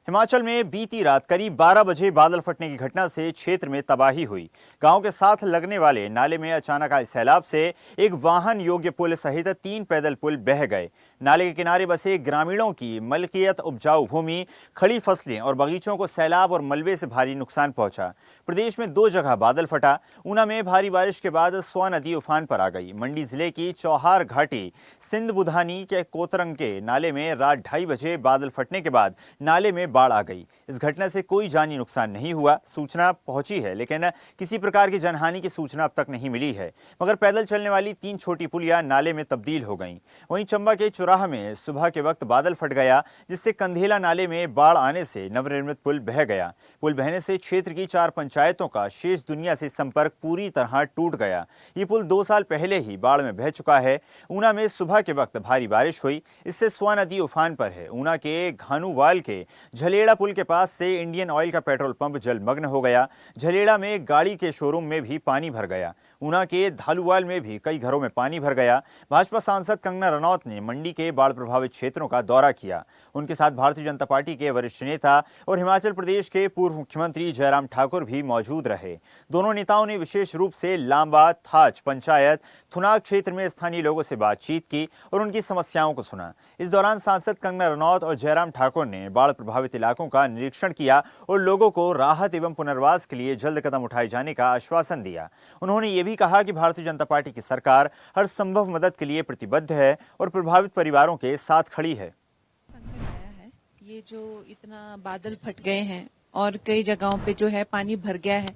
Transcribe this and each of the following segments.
हिमाचल में बीती रात करीब 12 बजे बादल फटने की घटना से क्षेत्र में तबाही हुई। गांव के साथ लगने वाले नाले में अचानक आए सैलाब से एक वाहन योग्य पुल सहित 3 पैदल पुल बह गए। नाले के किनारे बसे ग्रामीणों की मलकियत उपजाऊ भूमि, खड़ी फसलें और बगीचों को सैलाब और मलबे से भारी नुकसान पहुंचा। प्रदेश में 2 जगह बादल फटा। ऊना में भारी बारिश के बाद स्वा नदी उफान पर आ गई। मंडी जिले की चौहार घाटी सिंध बुधानी के कोतरंग के नाले में रात 2:30 बजे बादल फटने के बाद नाले में बाढ़ आ गई। इस घटना से कोई जानी नुकसान नहीं हुआ। सूचना पहुंची है, लेकिन किसी प्रकार की जनहानि की सूचना अब तक नहीं मिली है। मगर पैदल चलने वाली 3 छोटी पुलियां नाले में तब्दील हो गईं। वहीं चंबा के चौराहा में सुबह के वक्त बादल फट गया, जिससे कंधेला नाले में बाढ़ आने से नवनिर्मित पुल बह गया। पुल बहने से क्षेत्र की 4 पंचायतों का शेष दुनिया से संपर्क पूरी तरह टूट गया। ये पुल 2 साल पहले ही बाढ़ में बह चुका है। ऊना में सुबह के वक्त भारी बारिश हुई, इससे स्वा नदी उफान पर है। ऊना के घानूवाल के झलेड़ा पुल के पास से इंडियन ऑयल का पेट्रोल पंप जलमग्न हो गया। झलेड़ा में गाड़ी के शोरूम में भी पानी भर गया। ऊना के धालूवाल में भी कई घरों में पानी भर गया। भाजपा सांसद कंगना रनौत ने मंडी के बाढ़ प्रभावित क्षेत्रों का दौरा किया। उनके साथ भारतीय जनता पार्टी के वरिष्ठ नेता और हिमाचल प्रदेश के पूर्व मुख्यमंत्री जयराम ठाकुर भी मौजूद रहे। दोनों नेताओं ने विशेष रूप से लांबा, थाच पंचायत, थुनाग क्षेत्र में स्थानीय लोगों से बातचीत की और उनकी समस्याओं को सुना। इस दौरान सांसद कंगना रनौत और जयराम ठाकुर ने बाढ़ प्रभावित इलाकों का निरीक्षण किया और लोगों को राहत एवं पुनर्वास के लिए जल्द कदम उठाए जाने का आश्वासन दिया। उन्होंने ये भी कहा कि भारतीय जनता पार्टी की सरकार हर संभव मदद के लिए प्रतिबद्ध है और प्रभावित परिवारों के साथ खड़ी है। संकट आया है, ये जो इतना बादल फट गए हैं और कई जगहों पे जो है पानी भर गया है।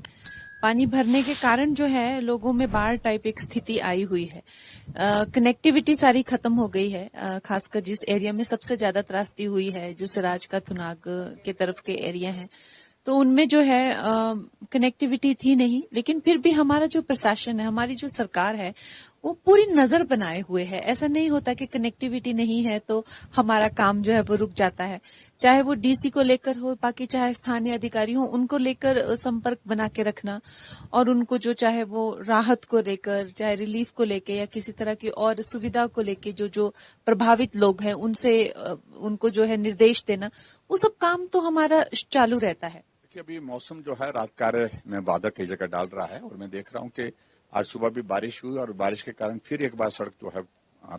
पानी भरने के कारण जो है लोगों में बाढ़ टाइप एक स्थिति आई हुई है। कनेक्टिविटी सारी खत्म हो गई है। खासकर जिस एरिया में सबसे ज्यादा त्रासदी हुई है, जो सिराज का थुनाग के तरफ के एरिया है, तो उनमें जो है कनेक्टिविटी थी नहीं। लेकिन फिर भी हमारा जो प्रशासन है, हमारी जो सरकार है, वो पूरी नजर बनाए हुए है। ऐसा नहीं होता कि कनेक्टिविटी नहीं है तो हमारा काम जो है वो रुक जाता है। चाहे वो डीसी को लेकर हो, बाकी चाहे स्थानीय अधिकारी हो, उनको लेकर संपर्क बना के रखना और उनको जो चाहे वो राहत को लेकर, चाहे रिलीफ को लेकर या किसी तरह की और सुविधा को लेकर जो जो प्रभावित लोग हैं उनसे उनको जो है निर्देश देना, वो सब काम तो हमारा चालू रहता है। देखिए, अभी मौसम जो है रात कार्य में बादल कई जगह डाल रहा है और मैं देख रहा हूँ कि आज सुबह भी बारिश हुई और बारिश के कारण फिर एक बार सड़क जो है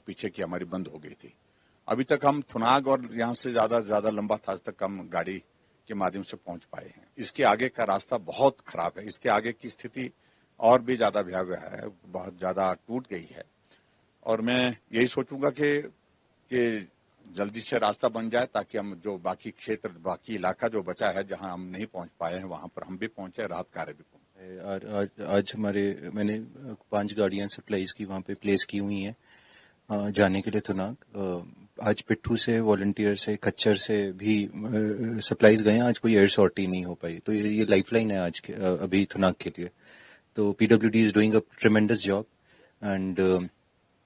पीछे की हमारी बंद हो गई थी। अभी तक हम थुनाग और यहाँ से ज्यादा लंबा था, आज तक हम गाड़ी के माध्यम से पहुंच पाए हैं। इसके आगे का रास्ता बहुत खराब है। इसके आगे की स्थिति और भी ज्यादा भयावह है, बहुत ज्यादा टूट गई है और मैं यही सोचूंगा कि जल्दी से रास्ता बन जाए ताकि हम जो बाकी क्षेत्र, बाकी इलाका जो बचा है जहां हम नहीं पहुंच पाए हैं, वहां पर हम भी पहुंचे, राहत कार्य भी पहुंचे। आज मैंने 5 गाड़ियां सप्लाईज की वहां पे प्लेस की हुई हैं जाने के लिए थुनाग। आज पिट्ठू से, वॉलंटियर से, खच्चर से भी सप्लाईज गए हैं। आज कोई एयर सॉर्टी नहीं हो पाई, तो ये लाइफलाइन है आज के अभी थुनाग के लिए। तो PWD is doing a ट्रेमेंडस job and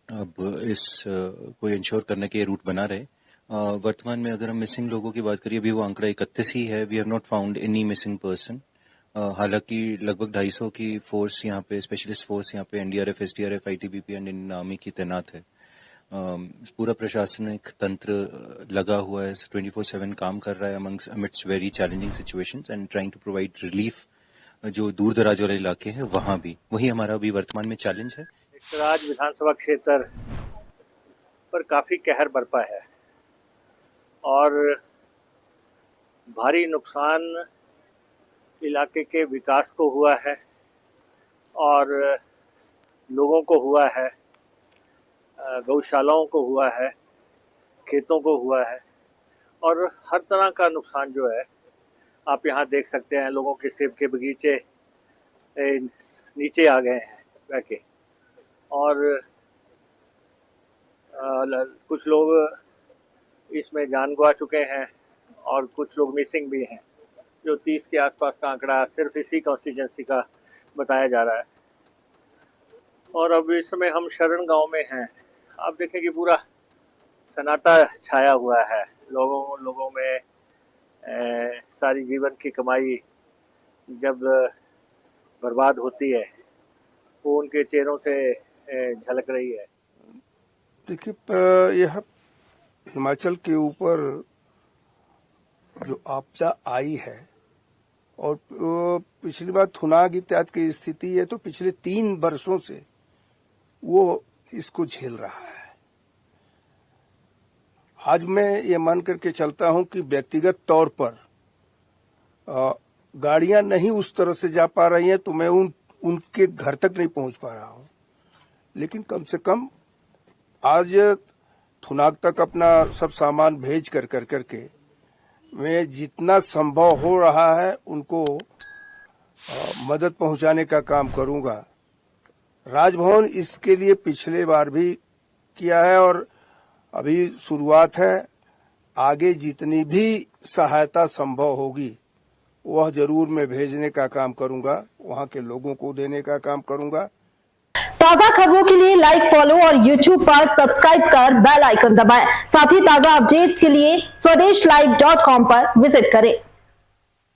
अब को इंश्योर करने के रूट बना रहे। वर्तमान में अगर हम मिसिंग लोगों की बात करिए, अभी वो आंकड़ा 31 ही है। We have not found any missing person. हालांकि लगभग 250 की फोर्स यहाँ पे, स्पेशलिस्ट फोर्स यहाँ पे NDRF, SDRF, ITBP and Indian army की तैनात है। पूरा प्रशासनिक तंत्र लगा हुआ है, 24/7 काम कर रहा है amidst very challenging situations and trying to provide relief. जो दूर दराज वाले इलाके हैं वहां भी वही हमारा अभी वर्तमान में चैलेंज है। सराज विधानसभा क्षेत्र पर काफी कहर बरपा है और भारी नुकसान इलाके के विकास को हुआ है और लोगों को हुआ है, गौशालाओं को हुआ है, खेतों को हुआ है और हर तरह का नुकसान जो है आप यहाँ देख सकते हैं। लोगों के सेब के बगीचे नीचे आ गए हैं बह के और कुछ लोग इसमें जान गंवा चुके हैं और कुछ लोग मिसिंग भी हैं। जो 30 के आसपास का आंकड़ा सिर्फ इसी कॉन्स्टिट्यूंसी का बताया जा रहा है। और अब इस समय हम शरण गांव में हैं। आप देखें कि पूरा सन्नाटा छाया हुआ है। लोगों में सारी जीवन की कमाई जब बर्बाद होती है वो उनके चेहरों से झलक रही है। देखिए, यह हिमाचल के ऊपर जो आपदा आई है, और पिछली बार थुनाग इत्यादि की स्थिति है, तो पिछले 3 वर्षों से वो इसको झेल रहा है। आज मैं ये मान करके चलता हूं कि व्यक्तिगत तौर पर गाड़ियां नहीं उस तरह से जा पा रही हैं, तो मैं उनके घर तक नहीं पहुंच पा रहा हूं, लेकिन कम से कम आज थुनाग तक अपना सब सामान भेज करके मैं जितना संभव हो रहा है उनको मदद पहुंचाने का काम करूंगा। राजभवन इसके लिए पिछले बार भी किया है और अभी शुरुआत है। आगे जितनी भी सहायता संभव होगी वह जरूर मैं भेजने का काम करूंगा, वहां के लोगों को देने का काम करूंगा। ताजा खबरों के लिए लाइक, फॉलो और YouTube पर सब्सक्राइब कर बेल आइकन दबाएं। साथ ही ताजा अपडेट्स के लिए SwadeshLive.com पर विजिट करें।